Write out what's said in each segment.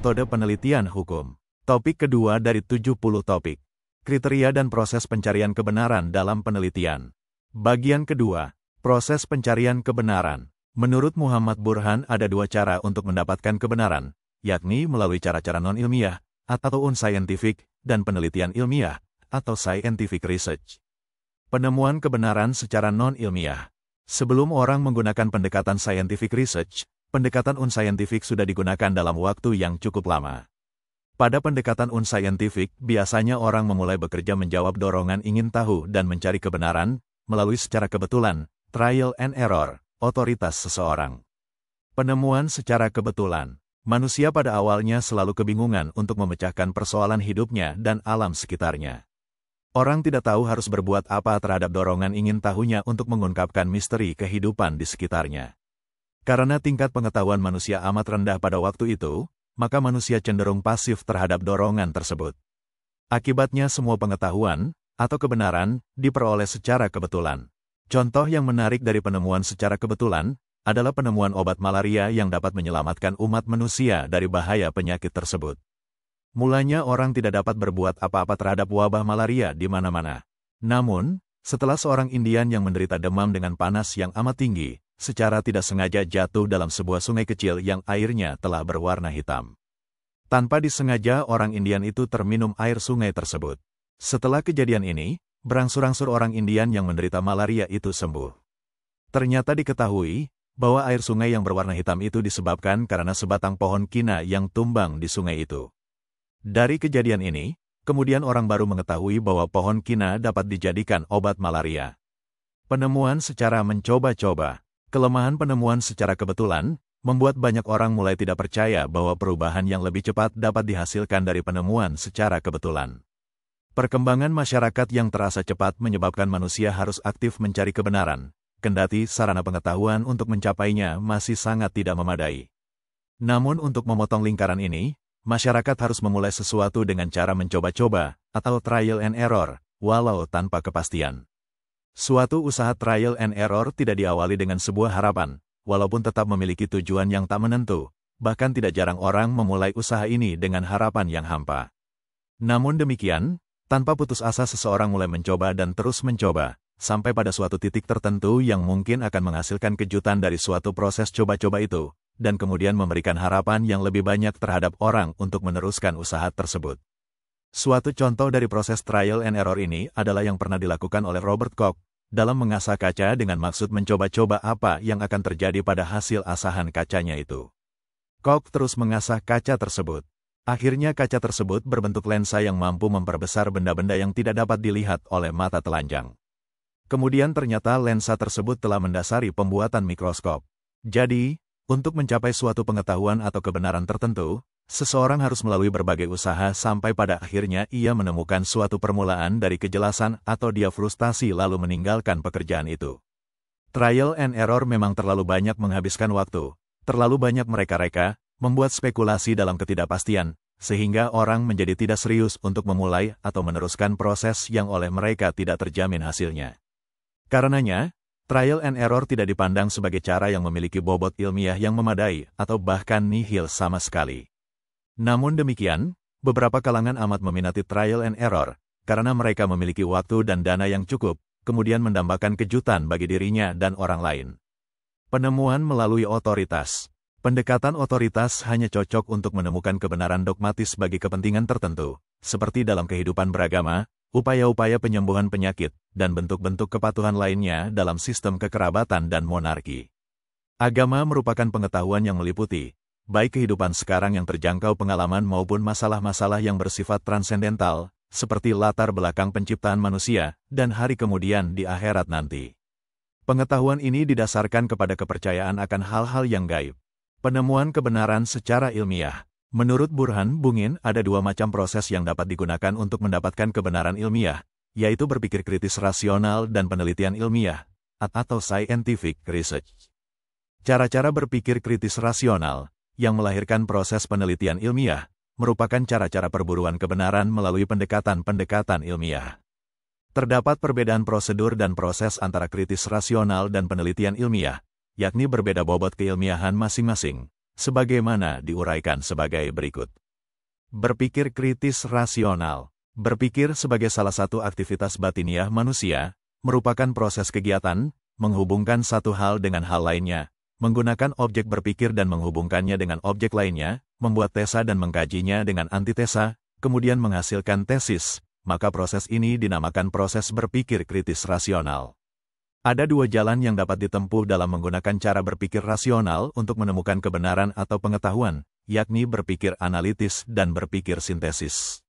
Metode penelitian hukum. Topik kedua dari 70 topik. Kriteria dan proses pencarian kebenaran dalam penelitian. Bagian kedua, proses pencarian kebenaran. Menurut Muhammad Burhan ada dua cara untuk mendapatkan kebenaran, yakni melalui cara-cara non-ilmiah, atau unscientific, dan penelitian ilmiah, atau scientific research. Penemuan kebenaran secara non-ilmiah. Sebelum orang menggunakan pendekatan scientific research, pendekatan unscientific sudah digunakan dalam waktu yang cukup lama. Pada pendekatan unscientific, biasanya orang memulai bekerja menjawab dorongan ingin tahu dan mencari kebenaran, melalui secara kebetulan, trial and error, otoritas seseorang. Penemuan secara kebetulan. Manusia pada awalnya selalu kebingungan untuk memecahkan persoalan hidupnya dan alam sekitarnya. Orang tidak tahu harus berbuat apa terhadap dorongan ingin tahunya untuk mengungkapkan misteri kehidupan di sekitarnya. Karena tingkat pengetahuan manusia amat rendah pada waktu itu, maka manusia cenderung pasif terhadap dorongan tersebut. Akibatnya semua pengetahuan, atau kebenaran, diperoleh secara kebetulan. Contoh yang menarik dari penemuan secara kebetulan, adalah penemuan obat malaria yang dapat menyelamatkan umat manusia dari bahaya penyakit tersebut. Mulanya orang tidak dapat berbuat apa-apa terhadap wabah malaria di mana-mana. Namun, setelah seorang Indian yang menderita demam dengan panas yang amat tinggi, secara tidak sengaja jatuh dalam sebuah sungai kecil yang airnya telah berwarna hitam. Tanpa disengaja orang Indian itu terminum air sungai tersebut. Setelah kejadian ini, berangsur-angsur orang Indian yang menderita malaria itu sembuh. Ternyata diketahui bahwa air sungai yang berwarna hitam itu disebabkan karena sebatang pohon kina yang tumbang di sungai itu. Dari kejadian ini, kemudian orang baru mengetahui bahwa pohon kina dapat dijadikan obat malaria. Penemuan secara mencoba-coba. Kelemahan penemuan secara kebetulan, membuat banyak orang mulai tidak percaya bahwa perubahan yang lebih cepat dapat dihasilkan dari penemuan secara kebetulan. Perkembangan masyarakat yang terasa cepat menyebabkan manusia harus aktif mencari kebenaran, kendati sarana pengetahuan untuk mencapainya masih sangat tidak memadai. Namun untuk memotong lingkaran ini, masyarakat harus memulai sesuatu dengan cara mencoba-coba, atau trial and error, walau tanpa kepastian. Suatu usaha trial and error tidak diawali dengan sebuah harapan, walaupun tetap memiliki tujuan yang tak menentu, bahkan tidak jarang orang memulai usaha ini dengan harapan yang hampa. Namun demikian, tanpa putus asa seseorang mulai mencoba dan terus mencoba, sampai pada suatu titik tertentu yang mungkin akan menghasilkan kejutan dari suatu proses coba-coba itu, dan kemudian memberikan harapan yang lebih banyak terhadap orang untuk meneruskan usaha tersebut. Suatu contoh dari proses trial and error ini adalah yang pernah dilakukan oleh Robert Koch dalam mengasah kaca dengan maksud mencoba-coba apa yang akan terjadi pada hasil asahan kacanya itu. Koch terus mengasah kaca tersebut. Akhirnya kaca tersebut berbentuk lensa yang mampu memperbesar benda-benda yang tidak dapat dilihat oleh mata telanjang. Kemudian ternyata lensa tersebut telah mendasari pembuatan mikroskop. Jadi, untuk mencapai suatu pengetahuan atau kebenaran tertentu, seseorang harus melalui berbagai usaha sampai pada akhirnya ia menemukan suatu permulaan dari kejelasan atau dia frustasi lalu meninggalkan pekerjaan itu. Trial and error memang terlalu banyak menghabiskan waktu, terlalu banyak mereka-reka, membuat spekulasi dalam ketidakpastian, sehingga orang menjadi tidak serius untuk memulai atau meneruskan proses yang oleh mereka tidak terjamin hasilnya. Karenanya, trial and error tidak dipandang sebagai cara yang memiliki bobot ilmiah yang memadai atau bahkan nihil sama sekali. Namun demikian, beberapa kalangan amat meminati trial and error, karena mereka memiliki waktu dan dana yang cukup, kemudian mendambakan kejutan bagi dirinya dan orang lain. Penemuan melalui otoritas. Pendekatan otoritas hanya cocok untuk menemukan kebenaran dogmatis bagi kepentingan tertentu, seperti dalam kehidupan beragama, upaya-upaya penyembuhan penyakit, dan bentuk-bentuk kepatuhan lainnya dalam sistem kekerabatan dan monarki. Agama merupakan pengetahuan yang meliputi, baik kehidupan sekarang yang terjangkau pengalaman maupun masalah-masalah yang bersifat transendental, seperti latar belakang penciptaan manusia, dan hari kemudian di akhirat nanti. Pengetahuan ini didasarkan kepada kepercayaan akan hal-hal yang gaib. Penemuan kebenaran secara ilmiah. Menurut Burhan Bungin, ada dua macam proses yang dapat digunakan untuk mendapatkan kebenaran ilmiah, yaitu berpikir kritis rasional dan penelitian ilmiah, atau scientific research. Cara-cara berpikir kritis rasional, yang melahirkan proses penelitian ilmiah, merupakan cara-cara perburuan kebenaran melalui pendekatan-pendekatan ilmiah. Terdapat perbedaan prosedur dan proses antara kritis rasional dan penelitian ilmiah, yakni berbeda bobot keilmiahan masing-masing, sebagaimana diuraikan sebagai berikut. Berpikir kritis rasional. Berpikir sebagai salah satu aktivitas batiniah manusia, merupakan proses kegiatan, menghubungkan satu hal dengan hal lainnya, menggunakan objek berpikir dan menghubungkannya dengan objek lainnya, membuat tesa dan mengkajinya dengan antitesa, kemudian menghasilkan tesis, maka proses ini dinamakan proses berpikir kritis rasional. Ada dua jalan yang dapat ditempuh dalam menggunakan cara berpikir rasional untuk menemukan kebenaran atau pengetahuan, yakni berpikir analitis dan berpikir sintesis.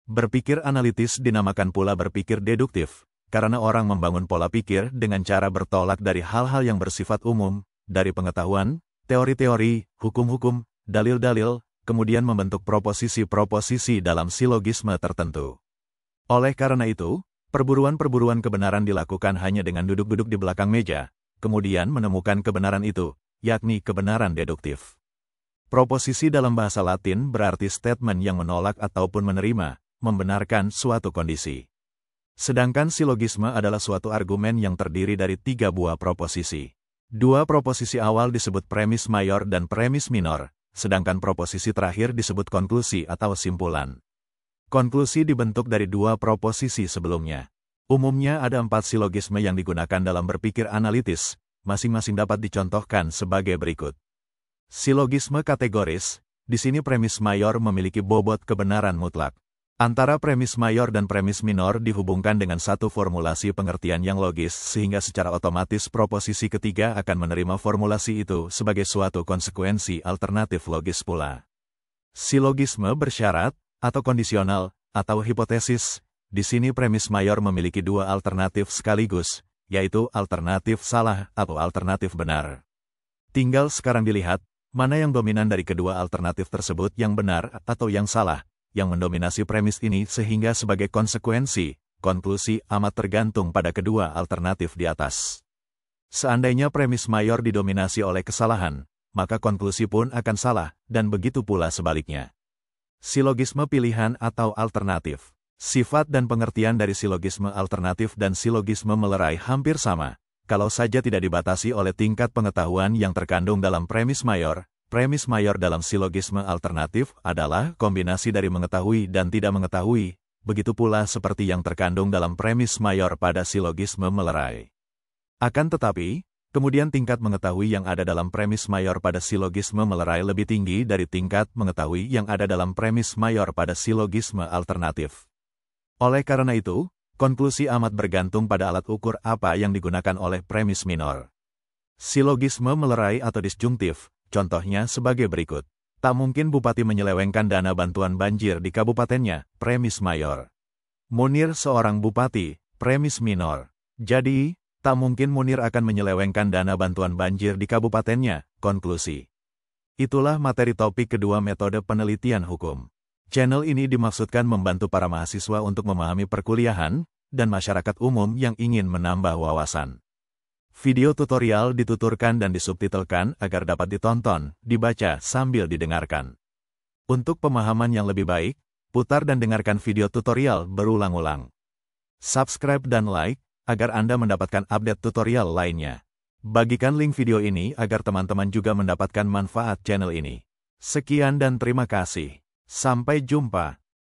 Berpikir analitis dinamakan pula berpikir deduktif, karena orang membangun pola pikir dengan cara bertolak dari hal-hal yang bersifat umum, dari pengetahuan, teori-teori, hukum-hukum, dalil-dalil, kemudian membentuk proposisi-proposisi dalam silogisme tertentu. Oleh karena itu, perburuan-perburuan kebenaran dilakukan hanya dengan duduk-duduk di belakang meja, kemudian menemukan kebenaran itu, yakni kebenaran deduktif. Proposisi dalam bahasa Latin berarti statement yang menolak ataupun menerima, membenarkan suatu kondisi. Sedangkan silogisme adalah suatu argumen yang terdiri dari 3 buah proposisi. 2 proposisi awal disebut premis mayor dan premis minor, sedangkan proposisi terakhir disebut konklusi atau simpulan. Konklusi dibentuk dari 2 proposisi sebelumnya. Umumnya ada 4 silogisme yang digunakan dalam berpikir analitis, masing-masing dapat dicontohkan sebagai berikut. Silogisme kategoris, di sini premis mayor memiliki bobot kebenaran mutlak. Antara premis mayor dan premis minor dihubungkan dengan satu formulasi pengertian yang logis sehingga secara otomatis proposisi ketiga akan menerima formulasi itu sebagai suatu konsekuensi alternatif logis pula. Silogisme bersyarat, atau kondisional, atau hipotesis, di sini premis mayor memiliki 2 alternatif sekaligus, yaitu alternatif salah atau alternatif benar. Tinggal sekarang dilihat, mana yang dominan dari kedua alternatif tersebut yang benar atau yang salah, yang mendominasi premis ini sehingga sebagai konsekuensi, konklusi amat tergantung pada kedua alternatif di atas. Seandainya premis mayor didominasi oleh kesalahan, maka konklusi pun akan salah, dan begitu pula sebaliknya. Silogisme pilihan atau alternatif. Sifat dan pengertian dari silogisme alternatif dan silogisme melerai hampir sama, kalau saja tidak dibatasi oleh tingkat pengetahuan yang terkandung dalam premis mayor. Premis mayor dalam silogisme alternatif adalah kombinasi dari mengetahui dan tidak mengetahui, begitu pula seperti yang terkandung dalam premis mayor pada silogisme melerai. Akan tetapi, kemudian tingkat mengetahui yang ada dalam premis mayor pada silogisme melerai lebih tinggi dari tingkat mengetahui yang ada dalam premis mayor pada silogisme alternatif. Oleh karena itu, konklusi amat bergantung pada alat ukur apa yang digunakan oleh premis minor. Silogisme melerai atau disjungtif, contohnya sebagai berikut. Tak mungkin bupati menyelewengkan dana bantuan banjir di kabupatennya, premis mayor. Munir seorang bupati, premis minor. Jadi, tak mungkin Munir akan menyelewengkan dana bantuan banjir di kabupatennya, konklusi. Itulah materi topik kedua metode penelitian hukum. Channel ini dimaksudkan membantu para mahasiswa untuk memahami perkuliahan, dan masyarakat umum yang ingin menambah wawasan. Video tutorial dituturkan dan disubtitelkan agar dapat ditonton, dibaca sambil didengarkan. Untuk pemahaman yang lebih baik, putar dan dengarkan video tutorial berulang-ulang. Subscribe dan like, agar Anda mendapatkan update tutorial lainnya. Bagikan link video ini agar teman-teman juga mendapatkan manfaat channel ini. Sekian dan terima kasih. Sampai jumpa.